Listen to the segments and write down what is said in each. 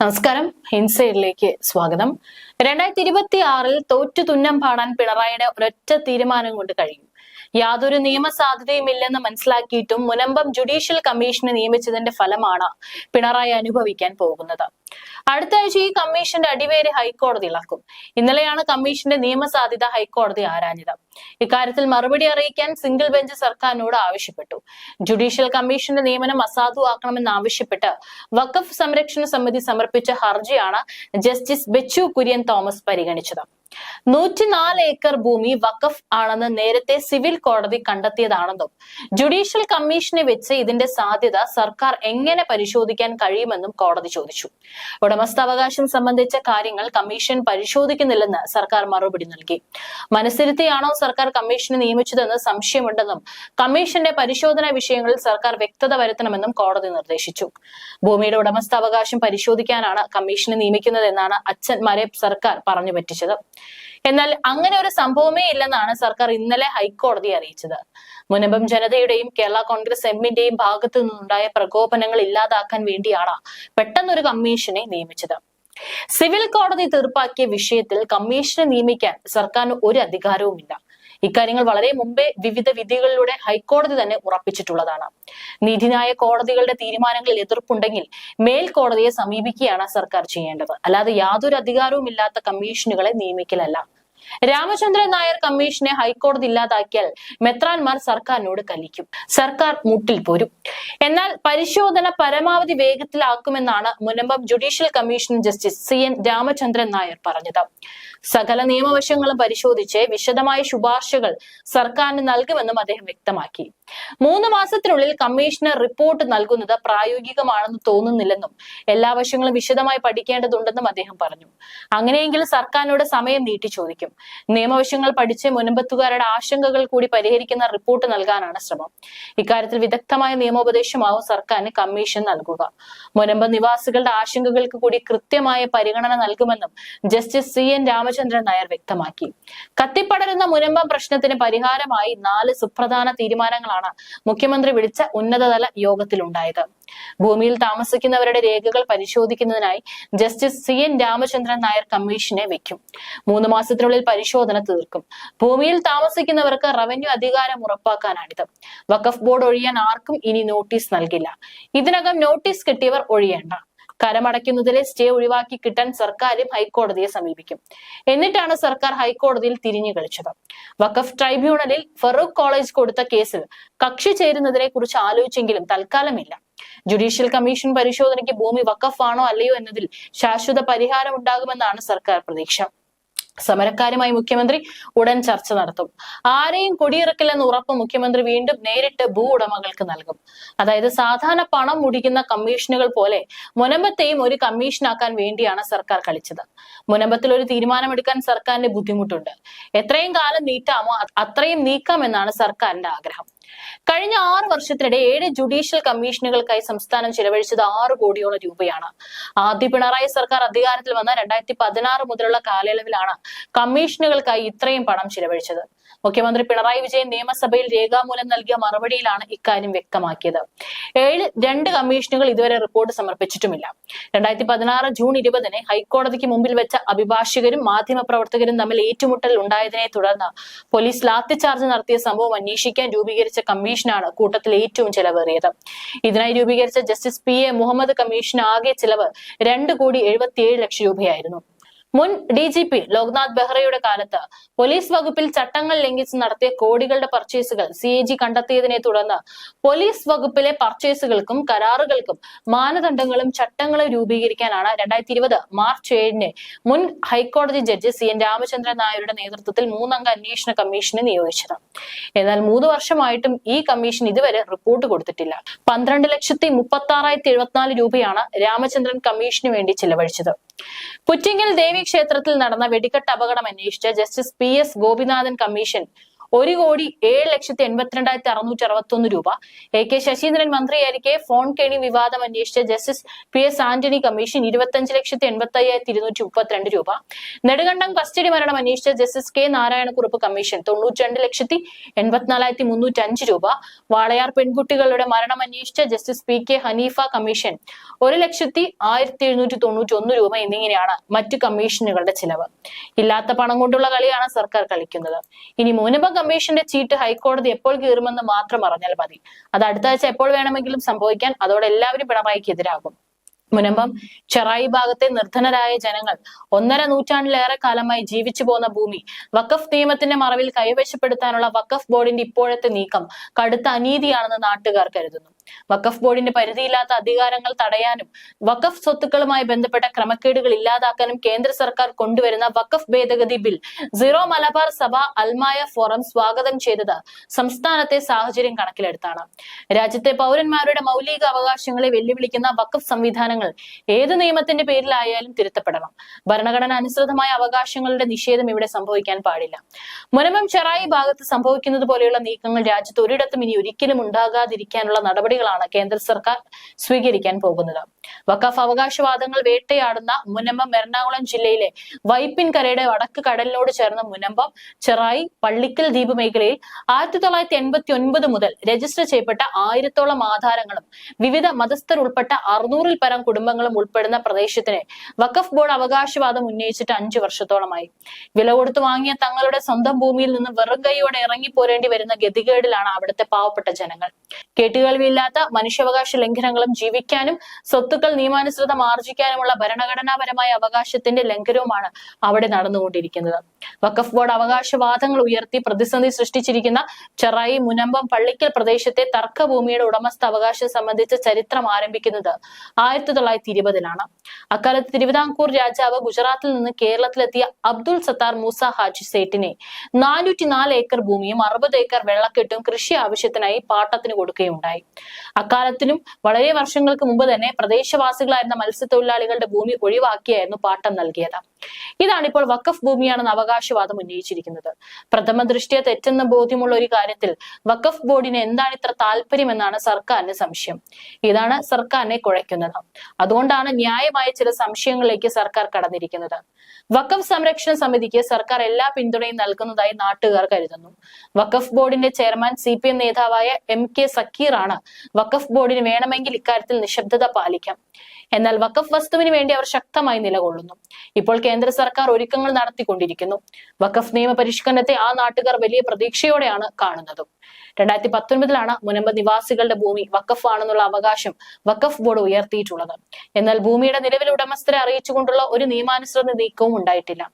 നമസ്കാരം, ഇൻസൈഡിലേക്ക് സ്വാഗതം. 2026 തോറ്റു തുന്നം പാടാൻ പിണറായിയുടെ ഒരൊറ്റ തീരുമാനം കൊണ്ട് കഴിയും. യാതൊരു നിയമസാധ്യതയും ഇല്ലെന്ന് മനസ്സിലാക്കിയിട്ടും മുനമ്പം ജുഡീഷ്യൽ കമ്മീഷനെ നിയമിച്ചതിന്റെ ഫലമാണ് പിണറായി അനുഭവിക്കാൻ പോകുന്നത്. അടുത്ത ആഴ്ച ഈ കമ്മീഷന്റെ അടിവേര് ഹൈക്കോടതി ഇളക്കും. ഇന്നലെയാണ് കമ്മീഷന്റെ നിയമസാധ്യത ഹൈക്കോടതി ആരാഞ്ഞത്. ഇക്കാര്യത്തിൽ മറുപടി അറിയിക്കാൻ സിംഗിൾ ബെഞ്ച് സർക്കാരിനോട് ആവശ്യപ്പെട്ടു. ജുഡീഷ്യൽ കമ്മീഷന്റെ നിയമനം അസാധുവാക്കണമെന്നാവശ്യപ്പെട്ട് വഖഫ് സംരക്ഷണ സമിതി സമർപ്പിച്ച ഹർജിയാണ് ജസ്റ്റിസ് ബെച്ചു കുര്യൻ തോമസ് പരിഗണിച്ചത്. 104 ഏക്കർ ഭൂമി വഖഫ് ആണെന്ന് നേരത്തെ സിവിൽ കോടതി കണ്ടെത്തിയതാണെന്നും ജുഡീഷ്യൽ കമ്മീഷനെ വെച്ച് ഇതിന്റെ സാധ്യത സർക്കാർ എങ്ങനെ പരിശോധിക്കാൻ കഴിയുമെന്നും കോടതി ചോദിച്ചു. ഉടമസ്ഥാവകാശം സംബന്ധിച്ച കാര്യങ്ങൾ കമ്മീഷൻ പരിശോധിക്കുന്നില്ലെന്ന് സർക്കാർ മറുപടി നൽകി. മനസ്സിരുത്തിയാണോ സർക്കാർ കമ്മീഷനെ നിയമിച്ചതെന്ന് സംശയമുണ്ടെന്നും കമ്മീഷന്റെ പരിശോധനാ വിഷയങ്ങളിൽ സർക്കാർ വ്യക്തത വരുത്തണമെന്നും കോടതി നിർദ്ദേശിച്ചു. ഭൂമിയുടെ ഉടമസ്ഥാവകാശം പരിശോധിക്കാനാണ് കമ്മീഷനെ നിയമിക്കുന്നതെന്നാണ് അച്ഛന്മാരെ സർക്കാർ പറഞ്ഞു പറ്റിച്ചത്. എന്നാൽ അങ്ങനെ ഒരു സംഭവമേ ഇല്ലെന്നാണ് സർക്കാർ ഇന്നലെ ഹൈക്കോടതിയെ അറിയിച്ചത്. മുനമ്പം ജനതയുടെയും കേരള കോൺഗ്രസ് എമ്മിന്റെയും ഭാഗത്തു നിന്നുണ്ടായ പ്രകോപനങ്ങൾ ഇല്ലാതാക്കാൻ വേണ്ടിയാണ് പെട്ടെന്നൊരു കമ്മീഷനെ നിയമിച്ചത്. സിവിൽ കോടതി തീർപ്പാക്കിയ വിഷയത്തിൽ കമ്മീഷനെ നിയമിക്കാൻ സർക്കാരിന് ഒരു അധികാരവുമില്ല. ഇക്കാര്യങ്ങൾ വളരെ മുമ്പേ വിവിധ വിധികളിലൂടെ ഹൈക്കോടതി തന്നെ ഉറപ്പിച്ചിട്ടുള്ളതാണ്. നീതിന്യായ കോടതികളുടെ തീരുമാനങ്ങളിൽ എതിർപ്പുണ്ടെങ്കിൽ മേൽക്കോടതിയെ സമീപിക്കുകയാണ് സർക്കാർ ചെയ്യേണ്ടത്. അല്ലാതെ യാതൊരു അധികാരവും ഇല്ലാത്ത കമ്മീഷനുകളെ നിയമിക്കലല്ല. രാമചന്ദ്രൻ നായർ കമ്മീഷനെ ഹൈക്കോടതി ഇല്ലാതാക്കിയാൽ മെത്രാൻമാർ സർക്കാരിനോട് കലിക്കും, സർക്കാർ മുട്ടിൽ പോരും. എന്നാൽ പരിശോധന പരമാവധി വേഗത്തിലാക്കുമെന്നാണ് Munambam judicial commission justice CN Ramachandran Nair പറഞ്ഞത്. സകല നിയമവശങ്ങളും പരിശോധിച്ച് വിശദമായ ശുപാർശകൾ സർക്കാരിന് നൽകുമെന്നും അദ്ദേഹം വ്യക്തമാക്കി. 3 മാസത്തിനുള്ളിൽ കമ്മീഷന് റിപ്പോർട്ട് നൽകുന്നത് പ്രായോഗികമാണെന്ന് തോന്നുന്നില്ലെന്നും എല്ലാ വശങ്ങളും വിശദമായി പഠിക്കേണ്ടതുണ്ടെന്നും അദ്ദേഹം പറഞ്ഞു. അങ്ങനെയെങ്കിൽ സർക്കാരിനോട് സമയം നീട്ടി ചോദിക്കും. നിയമവശങ്ങൾ പഠിച്ച് മുനമ്പത്തുകാരുടെ ആശങ്കകൾ കൂടി പരിഹരിക്കുന്ന റിപ്പോർട്ട് നൽകാനാണ് ശ്രമം. ഇക്കാര്യത്തിൽ വിദഗ്ധമായ നിയമോപദേശമാവും സർക്കാരിന് കമ്മീഷൻ നൽകുക. മുനമ്പം നിവാസികളുടെ ആശങ്കകൾക്ക് കൂടി കൃത്യമായ പരിഗണന നൽകുമെന്നും ജസ്റ്റിസ് CN രാമചന്ദ്രൻ നായർ വ്യക്തമാക്കി. കത്തിപ്പടരുന്ന മുനമ്പം പ്രശ്നത്തിന് പരിഹാരമായി 4 സുപ്രധാന തീരുമാനങ്ങളാണ് മുഖ്യമന്ത്രി വിളിച്ച ഉന്നതതല യോഗത്തിലുണ്ടായത്. ഭൂമിയിൽ താമസിക്കുന്നവരുടെ രേഖകൾ പരിശോധിക്കുന്നതിനായി ജസ്റ്റിസ് CN രാമചന്ദ്രൻ നായർ കമ്മീഷനെ വെക്കും. 3 മാസത്തിനുള്ളിൽ പരിശോധന തീർക്കും. ഭൂമിയിൽ താമസിക്കുന്നവർക്ക് റവന്യൂ അധികാരം ഉറപ്പാക്കാനാണിത്. വഖഫ് ബോർഡ് ഒഴിയാൻ ആർക്കും ഇനി നോട്ടീസ് നൽകില്ല. ഇതിനകം നോട്ടീസ് കിട്ടിയവർ ഒഴിയേണ്ട. കരമടയ്ക്കുന്നതിലെ സ്റ്റേ ഒഴിവാക്കി കിട്ടാൻ സർക്കാരും ഹൈക്കോടതിയെ സമീപിക്കും. എന്നിട്ടാണ് സർക്കാർ ഹൈക്കോടതിയിൽ തിരിഞ്ഞു കളിച്ചത്. വഖഫ് ട്രൈബ്യൂണലിൽ ഫറൂഖ് കോളേജ് കൊടുത്ത കേസിൽ കക്ഷി ചേരുന്നതിനെ കുറിച്ച് ആലോചിച്ചെങ്കിലും തൽക്കാലമില്ല. ജുഡീഷ്യൽ കമ്മീഷൻ പരിശോധനയ്ക്ക് ഭൂമി വഖഫ് ആണോ അല്ലയോ എന്നതിൽ ശാശ്വത പരിഹാരം ഉണ്ടാകുമെന്നാണ് സർക്കാർ പ്രതീക്ഷ. സമരക്കാരുമായി മുഖ്യമന്ത്രി ഉടൻ ചർച്ച നടത്തും. ആരെയും കൊടിയിറക്കില്ലെന്ന് ഉറപ്പ് മുഖ്യമന്ത്രി വീണ്ടും നേരിട്ട് ഭൂ ഉടമകൾക്ക് നൽകും. അതായത് സാധാരണ പണം മുടിക്കുന്ന കമ്മീഷനുകൾ പോലെ മുനമ്പത്തെയും ഒരു കമ്മീഷനാക്കാൻ വേണ്ടിയാണ് സർക്കാർ കളിച്ചത്. മുനമ്പത്തിൽ ഒരു തീരുമാനമെടുക്കാൻ സർക്കാരിന് ബുദ്ധിമുട്ടുണ്ട്. എത്രയും കാലം നീട്ടാമോ അത്രയും നീക്കാമെന്നാണ് സർക്കാരിന്റെ ആഗ്രഹം. കഴിഞ്ഞ 6 വർഷത്തിനിടെ 7 ജുഡീഷ്യൽ കമ്മീഷനുകൾക്കായി സംസ്ഥാനം ചിലവഴിച്ചത് 6 കോടിയോളം രൂപയാണ്. ആദ്യ പിണറായി സർക്കാർ അധികാരത്തിൽ വന്ന 2016 മുതലുള്ള കാലയളവിലാണ് കമ്മീഷനുകൾക്കായി ഇത്രയും പണം ചിലവഴിച്ചത്. മുഖ്യമന്ത്രി പിണറായി വിജയൻ നിയമസഭയിൽ രേഖാമൂലം നൽകിയ മറുപടിയിലാണ് ഇക്കാര്യം വ്യക്തമാക്കിയത്. 2 കമ്മീഷനുകൾ ഇതുവരെ റിപ്പോർട്ട് സമർപ്പിച്ചിട്ടുമില്ല. 2016 ജൂൺ 20-ന് ഹൈക്കോടതിക്ക് മുമ്പിൽ വെച്ച അഭിഭാഷകരും മാധ്യമപ്രവർത്തകരും തമ്മിൽ ഏറ്റുമുട്ടൽ ഉണ്ടായതിനെ തുടർന്ന് പോലീസ് ലാത്തിചാർജ് നടത്തിയ സംഭവം അന്വേഷിക്കാൻ രൂപീകരിച്ച കമ്മീഷനാണ് കൂട്ടത്തിൽ ഏറ്റവും ചെലവേറിയത്. ഇതിനായി രൂപീകരിച്ച ജസ്റ്റിസ് PA മുഹമ്മദ് കമ്മീഷൻ ആകെ ചിലവ് 2,77,00,000 രൂപയായിരുന്നു. മുൻ DGP ലോക്നാഥ് ബെഹ്റയുടെ കാലത്ത് പോലീസ് വകുപ്പിൽ ചട്ടങ്ങൾ ലംഘിച്ച് നടത്തിയ കോടികളുടെ പർച്ചേസുകൾ CAG കണ്ടെത്തിയതിനെ തുടർന്ന് പോലീസ് വകുപ്പിലെ പർച്ചേസുകൾക്കും കരാറുകൾക്കും മാനദണ്ഡങ്ങളും ചട്ടങ്ങളും രൂപീകരിക്കാനാണ് 2020 മാർച്ച് 7-ന് മുൻ ഹൈക്കോടതി ജഡ്ജി CN രാമചന്ദ്രൻ നായരുടെ നേതൃത്വത്തിൽ 3-അംഗ അന്വേഷണ കമ്മീഷനെ നിയോഗിച്ചത്. എന്നാൽ 3 വർഷമായിട്ടും ഈ കമ്മീഷൻ ഇതുവരെ റിപ്പോർട്ട് കൊടുത്തിട്ടില്ല. 12,36,074 രൂപയാണ് രാമചന്ദ്രൻ കമ്മീഷന് വേണ്ടി ചിലവഴിച്ചത്. പുറ്റിങ്ങൽ ദേവി ക്ഷേത്രത്തിൽ നടന്ന വെടിക്കെട്ട് അപകടം അന്വേഷിച്ച ജസ്റ്റിസ് PS ഗോപിനാഥൻ കമ്മീഷൻ 1,07,82,661 രൂപ. AK ശശീന്ദ്രൻ മന്ത്രിയായിരിക്കെ ഫോൺ കേണി വിവാദം അന്വേഷിച്ച ജസ്റ്റിസ് PS ആന്റണി കമ്മീഷൻ 25,85,232 രൂപ. നെടുങ്കണ്ടം കസ്റ്റഡി മരണം അന്വേഷിച്ച ജസ്റ്റിസ് K നാരായണക്കുറുപ്പ് കമ്മീഷൻ 92,84,305 രൂപ. വാളയാർ പെൺകുട്ടികളുടെ മരണം അന്വേഷിച്ച ജസ്റ്റിസ് PK ഹനീഫ കമ്മീഷൻ 1,01,791 രൂപ എന്നിങ്ങനെയാണ് മറ്റു കമ്മീഷനുകളുടെ ചിലവ്. ഇല്ലാത്ത പണം കൊണ്ടുള്ള കളിയാണ് സർക്കാർ കളിക്കുന്നത്. ഇനി മുനമ്പം കമ്മീഷന്റെ ചീട്ട് ഹൈക്കോടതി എപ്പോൾ കീറുമെന്ന് മാത്രം അറിഞ്ഞാൽ മതി. അത് അടുത്ത ആഴ്ച എപ്പോൾ വേണമെങ്കിലും സംഭവിക്കാൻ. അതോടെ എല്ലാവരും പിണറായിക്ക് എതിരാകും. മുനമ്പം ചെറായി ഭാഗത്തെ നിർധനരായ ജനങ്ങൾ 1.5 നൂറ്റാണ്ടിലേറെ കാലമായി ജീവിച്ചു പോന്ന ഭൂമി വഖഫ് നിയമത്തിന്റെ മറവിൽ കൈവശപ്പെടുത്താനുള്ള വഖഫ് ബോർഡിന്റെ ഇപ്പോഴത്തെ നീക്കം കടുത്ത അനീതിയാണെന്ന് നാട്ടുകാർ കരുതുന്നു. വഖഫ് ബോർഡിന്റെ പരിധിയില്ലാത്ത അധികാരങ്ങൾ തടയാനും വഖഫ് സ്വത്തുക്കളുമായി ബന്ധപ്പെട്ട ക്രമക്കേടുകൾ ഇല്ലാതാക്കാനും കേന്ദ്ര സർക്കാർ കൊണ്ടുവരുന്ന വഖഫ് ഭേദഗതി ബിൽ സീറോ മലബാർ സഭ അൽമായ ഫോറം സ്വാഗതം ചെയ്തത് സംസ്ഥാനത്തെ സാഹചര്യം കണക്കിലെടുത്താണ്. രാജ്യത്തെ പൗരന്മാരുടെ മൗലിക അവകാശങ്ങളെ വെല്ലുവിളിക്കുന്ന വഖഫ് സംവിധാനങ്ങൾ ഏത് നിയമത്തിന്റെ പേരിലായാലും തിരുത്തപ്പെടണം. ഭരണഘടന അനുസൃതമായ അവകാശങ്ങളുടെ നിഷേധം ഇവിടെ സംഭവിക്കാൻ പാടില്ല. മുനമ്പം ചെറായി ഭാഗത്ത് സംഭവിക്കുന്നത് പോലെയുള്ള നീക്കങ്ങൾ രാജ്യത്ത് ഒരിടത്തും ഇനി ഒരിക്കലും ഉണ്ടാകാതിരിക്കാനുള്ള നടപടികളാണ് കേന്ദ്ര സർക്കാർ സ്വീകരിക്കാൻ പോകുന്നത്. വഖഫ് അവകാശവാദങ്ങൾ വേട്ടയാടുന്ന മുനമ്പം എറണാകുളം ജില്ലയിലെ വൈപ്പിൻകരയുടെ വടക്ക് കടലിനോട് ചേർന്ന മുനമ്പം ചെറായി പള്ളിക്കൽ ദ്വീപ് മേഖലയിൽ 1989 മുതൽ രജിസ്റ്റർ ചെയ്യപ്പെട്ട 1000-ഓളം ആധാരങ്ങളും വിവിധ മതസ്ഥർ ഉൾപ്പെട്ട 600-ൽ പരം കുടുംബങ്ങളും ഉൾപ്പെടുന്ന പ്രദേശത്തിന് വഖഫ് ബോർഡ് അവകാശവാദം ഉന്നയിച്ചിട്ട് 5 വർഷത്തോളമായി. വില കൊടുത്തു വാങ്ങിയ തങ്ങളുടെ സ്വന്തം ഭൂമിയിൽ നിന്ന് വെറും കൈയോടെ ഇറങ്ങിപ്പോരേണ്ടി വരുന്ന ഗതികേടിലാണ് അവിടുത്തെ പാവപ്പെട്ട ജനങ്ങൾ. കേട്ടുകേൾവിയില്ലാത്ത മനുഷ്യാവകാശ ലംഘനങ്ങളും ജീവിക്കാനും സ്വത്തുക്കൾ നിയമാനുസൃതം ആർജിക്കാനുമുള്ള ഭരണഘടനാപരമായ അവകാശത്തിന്റെ ലംഘനവുമാണ് അവിടെ നടന്നുകൊണ്ടിരിക്കുന്നത്. വഖഫ് ബോർഡ് അവകാശവാദങ്ങൾ ഉയർത്തി പ്രതിസന്ധി സൃഷ്ടിച്ചിരിക്കുന്ന ചെറായി മുനമ്പം പള്ളിക്കൽ പ്രദേശത്തെ തർക്കഭൂമിയുടെ ഉടമസ്ഥാവകാശം സംബന്ധിച്ച ചരിത്രം ആരംഭിക്കുന്നത് 1920-ലാണ്. അക്കാലത്ത് തിരുവിതാംകൂർ രാജാവ് ഗുജറാത്തിൽ നിന്ന് കേരളത്തിലെത്തിയ അബ്ദുൾ സത്താർ മൂസ ഹാജി സേട്ടിനെ 404 ഏക്കർ ഭൂമിയും 60 ഏക്കർ വെള്ളക്കെട്ടും കൃഷി ആവശ്യത്തിനായി പാട്ടത്തിന് കൊടുക്കുകയുണ്ടായി. അക്കാലത്തിനും വളരെ വർഷങ്ങൾക്ക് മുമ്പ് തന്നെ പ്രദേശവാസികളായിരുന്ന മത്സ്യത്തൊഴിലാളികളുടെ ഭൂമി ഒഴിവാക്കിയായിരുന്നു പാട്ടം നൽകിയത്. ഇതാണിപ്പോൾ വഖഫ് ഭൂമിയാണെന്ന് അവകാശവാദം ഉന്നയിച്ചിരിക്കുന്നത്. പ്രഥമ ദൃഷ്ട്യാ തെറ്റെന്ന ബോധ്യമുള്ള ഒരു കാര്യത്തിൽ വഖഫ് ബോർഡിന് എന്താണ് ഇത്ര താല്പര്യമെന്നാണ് സർക്കാരിന് സംശയം. ഇതാണ് സർക്കാരിനെ കുഴയ്ക്കുന്നത്. അതുകൊണ്ടാണ് ന്യായമായ ചില സംശയങ്ങളിലേക്ക് സർക്കാർ കടന്നിരിക്കുന്നത്. വഖഫ് സംരക്ഷണ സമിതിക്ക് സർക്കാർ എല്ലാ പിന്തുണയും നൽകുന്നതായി നാട്ടുകാർ കരുതുന്നു. വഖഫ് ബോർഡിന്റെ ചെയർമാൻ CPM നേതാവായ MK സക്കീർ ആണ് വഖഫ് ബോർഡിന് വേണമെങ്കിൽ ഇക്കാര്യത്തിൽ നിശബ്ദത പാലിക്കാം. എന്നാൽ വഖഫ് വസ്തുവിന് വേണ്ടി അവർ ശക്തമായി നിലകൊള്ളുന്നു. ഇപ്പോൾ കേന്ദ്ര സർക്കാർ ഒരുക്കങ്ങൾ നടത്തിക്കൊണ്ടിരിക്കുന്നു. വഖഫ് നിയമ പരിഷ്കരണത്തെ ആ നാട്ടുകാർ വലിയ പ്രതീക്ഷയോടെയാണ് കാണുന്നതും. 2019-ലാണ് മുനമ്പ നിവാസികളുടെ ഭൂമി വഖഫ് ആണെന്നുള്ള അവകാശം വഖഫ് ബോർഡ് ഉയർത്തിയിട്ടുള്ളത്. എന്നാൽ ഭൂമിയുടെ നിലവിലെ ഉടമസ്ഥരെ അറിയിച്ചുകൊണ്ടുള്ള ഒരു നിയമാനുസൃത നീക്കവും ഉണ്ടായിട്ടില്ല.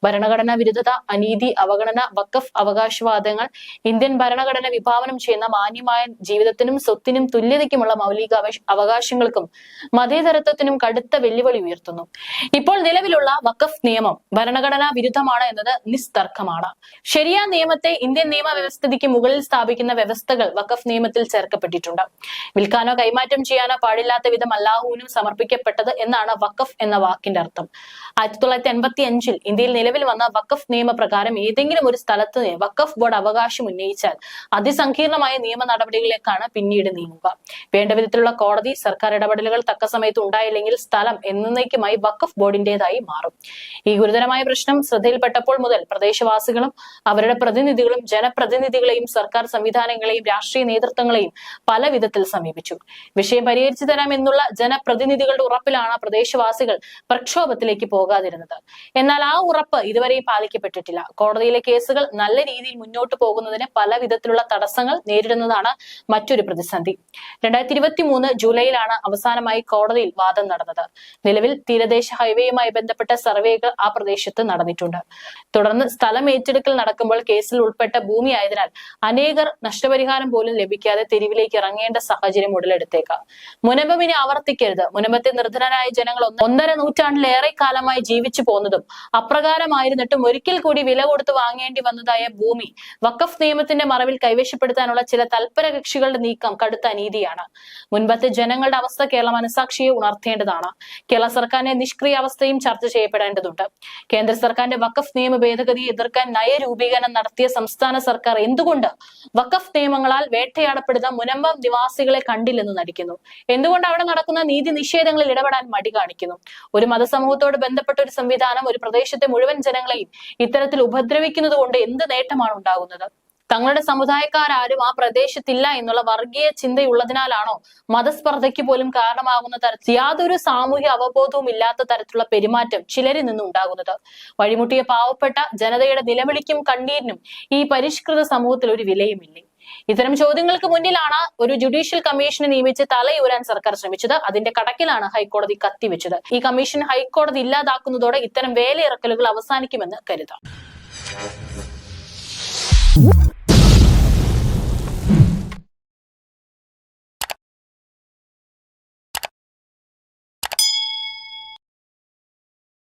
ഭരണഘടനാ വിരുദ്ധത, അനീതി, അവഗണന, വഖഫ് അവകാശവാദങ്ങൾ ഇന്ത്യൻ ഭരണഘടന വിഭാവനം ചെയ്യുന്ന മാന്യമായ ജീവിതത്തിനും സ്വത്തിനും തുല്യതയ്ക്കുമുള്ള മൗലിക അവകാശങ്ങൾക്കും മതേതരത്വത്തിനും കടുത്ത വെല്ലുവിളി ഉയർത്തുന്നു. ഇപ്പോൾ നിലവിലുള്ള വഖഫ് നിയമം ഭരണഘടനാ വിരുദ്ധമാണ് എന്നത് നിസ്തർക്കമാണ്. ശരിയാ നിയമത്തെ ഇന്ത്യൻ നിയമ വ്യവസ്ഥിതിക്ക് മുകളിൽ സ്ഥാപിക്കുന്ന വ്യവസ്ഥകൾ വഖഫ് നിയമത്തിൽ ചേർക്കപ്പെട്ടിട്ടുണ്ട്. വിൽക്കാനോ കൈമാറ്റം ചെയ്യാനോ പാടില്ലാത്ത വിധം അല്ലാഹുവിനും സമർപ്പിക്കപ്പെട്ടത് എന്നാണ് വഖഫ് എന്ന വാക്കിന്റെ അർത്ഥം. 1985-ൽ ഇന്ത്യയിൽ നിലവിൽ വന്ന വഖഫ് നിയമപ്രകാരം ഏതെങ്കിലും ഒരു സ്ഥലത്ത് വഖഫ് ബോർഡ് അവകാശം ഉന്നയിച്ചാൽ അതിസങ്കീർണമായ നിയമ നടപടികളിലേക്കാണ് പിന്നീട് നീങ്ങുക. വേണ്ട വിധത്തിലുള്ള കോടതി സർക്കാർ ഇടപെടലുകൾ തക്ക സമയത്ത് ഉണ്ടായില്ലെങ്കിൽ സ്ഥലം എന്നേക്കുമായി വഖഫ് ബോർഡിന്റേതായി മാറും. ഈ ഗുരുതരമായ പ്രശ്നം ശ്രദ്ധയിൽപ്പെട്ടപ്പോൾ മുതൽ പ്രദേശവാസികളും അവരുടെ പ്രതിനിധികളും ജനപ്രതിനിധികളെയും സർക്കാർ സംവിധാനങ്ങളെയും രാഷ്ട്രീയ നേതൃത്വങ്ങളെയും പല വിധത്തിൽ സമീപിച്ചു. വിഷയം പരിഹരിച്ചു തരാം എന്നുള്ള ജനപ്രതിനിധികളുടെ ഉറപ്പിലാണ് പ്രദേശവാസികൾ പ്രക്ഷോഭത്തിലേക്ക് പോകാതിരുന്നത്. എന്നാൽ ആ ഉറപ്പ് ഇതുവരെയും പാലിക്കപ്പെട്ടിട്ടില്ല. കോടതിയിലെ കേസുകൾ നല്ല രീതിയിൽ മുന്നോട്ട് പോകുന്നതിന് പല വിധത്തിലുള്ള തടസ്സങ്ങൾ നേരിടുന്നതാണ് മറ്റൊരു പ്രതിസന്ധി. 2023 ജൂലൈയിലാണ് അവസാനമായി കോടതിയിൽ വാദം നടന്നത്. നിലവിൽ തീരദേശ ഹൈവേയുമായി ബന്ധപ്പെട്ട സർവേകൾ ആ പ്രദേശത്ത് നടന്നിട്ടുണ്ട്. തുടർന്ന് സ്ഥലം ഏറ്റെടുക്കൽ നടക്കുമ്പോൾ കേസിൽ ഉൾപ്പെട്ട ഭൂമി ആയതിനാൽ അനേകർ നഷ്ടപരിഹാരം പോലും ലഭിക്കാതെ തെരുവിലേക്ക് ഇറങ്ങേണ്ട സാഹചര്യം ഉടലെടുത്തേക്കാം. മുനമ്പമിനെ ആവർത്തിക്കരുത്. മുനമ്പത്തെ നിർധനരായ ജനങ്ങൾ 1.5 നൂറ്റാണ്ടിലേറെ കാലമായി ജീവിച്ചു പോന്നതും അപ്രകാരമായിരുന്നിട്ടും ഒരിക്കൽ കൂടി വില കൊടുത്ത് വാങ്ങേണ്ടി വന്നതായ ഭൂമി വഖഫ് നിയമത്തിന്റെ മറവിൽ കൈവശപ്പെടുത്താനുള്ള ചില തൽപര കക്ഷികളുടെ നീക്കം കടുത്ത അനീതിയാണ്. മുൻപത്തെ ജനങ്ങളുടെ അവസ്ഥ കേരള മനസാക്ഷി മനസാക്ഷിയെ ഉണർത്തേണ്ടതാണ്. കേരള സർക്കാരിന്റെ നിഷ്ക്രിയ അവസ്ഥയും ചർച്ച ചെയ്യപ്പെടേണ്ടതുണ്ട്. കേന്ദ്ര സർക്കാരിന്റെ വഖഫ് നിയമ ഭേദഗതിയെ എതിർക്കാൻ നയരൂപീകരണം നടത്തിയ സംസ്ഥാന സർക്കാർ എന്തുകൊണ്ട് വഖഫ് നിയമങ്ങളാൽ വേട്ടയാടപ്പെടുന്ന മുനമ്പം നിവാസികളെ കണ്ടില്ലെന്ന് നടിക്കുന്നു? എന്തുകൊണ്ട് അവിടെ നടക്കുന്ന നീതി നിഷേധങ്ങളിൽ ഇടപെടാൻ മടി കാണിക്കുന്നു? ഒരു മതസമൂഹത്തോട് ബന്ധപ്പെട്ട ഒരു സംവിധാനം ഒരു പ്രദേശത്തെ മുഴുവൻ ജനങ്ങളെയും ഇത്തരത്തിൽ ഉപദ്രവിക്കുന്നത് കൊണ്ട് എന്ത് നേട്ടമാണ് ഉണ്ടാകുന്നത്? തങ്ങളുടെ സമുദായക്കാരും ആ പ്രദേശത്തില്ല എന്നുള്ള വർഗീയ ചിന്തയുള്ളതിനാലാണോ മതസ്പർദ്ധയ്ക്ക് പോലും കാരണമാകുന്ന തരത്തിൽ യാതൊരു സാമൂഹ്യ അവബോധവും ഇല്ലാത്ത തരത്തിലുള്ള പെരുമാറ്റം ചിലരിൽ നിന്നും ഉണ്ടാകുന്നത്? വഴിമുട്ടിയ പാവപ്പെട്ട ജനതയുടെ നിലവിളിക്കും കണ്ണീരിനും ഈ പരിഷ്കൃത സമൂഹത്തിൽ ഒരു വിലയുമില്ലേ? ഇത്തരം ചോദ്യങ്ങൾക്ക് മുന്നിലാണ് ഒരു ജുഡീഷ്യൽ കമ്മീഷനെ നിയമിച്ച് തലയൂരാൻ സർക്കാർ ശ്രമിച്ചത്. അതിന്റെ കടക്കിലാണ് ഹൈക്കോടതി കത്തിവെച്ചത്. ഈ കമ്മീഷൻ ഹൈക്കോടതി ഇല്ലാതാക്കുന്നതോടെ ഇത്തരം വേലയിറക്കലുകൾ അവസാനിക്കുമെന്ന് കരുതാം.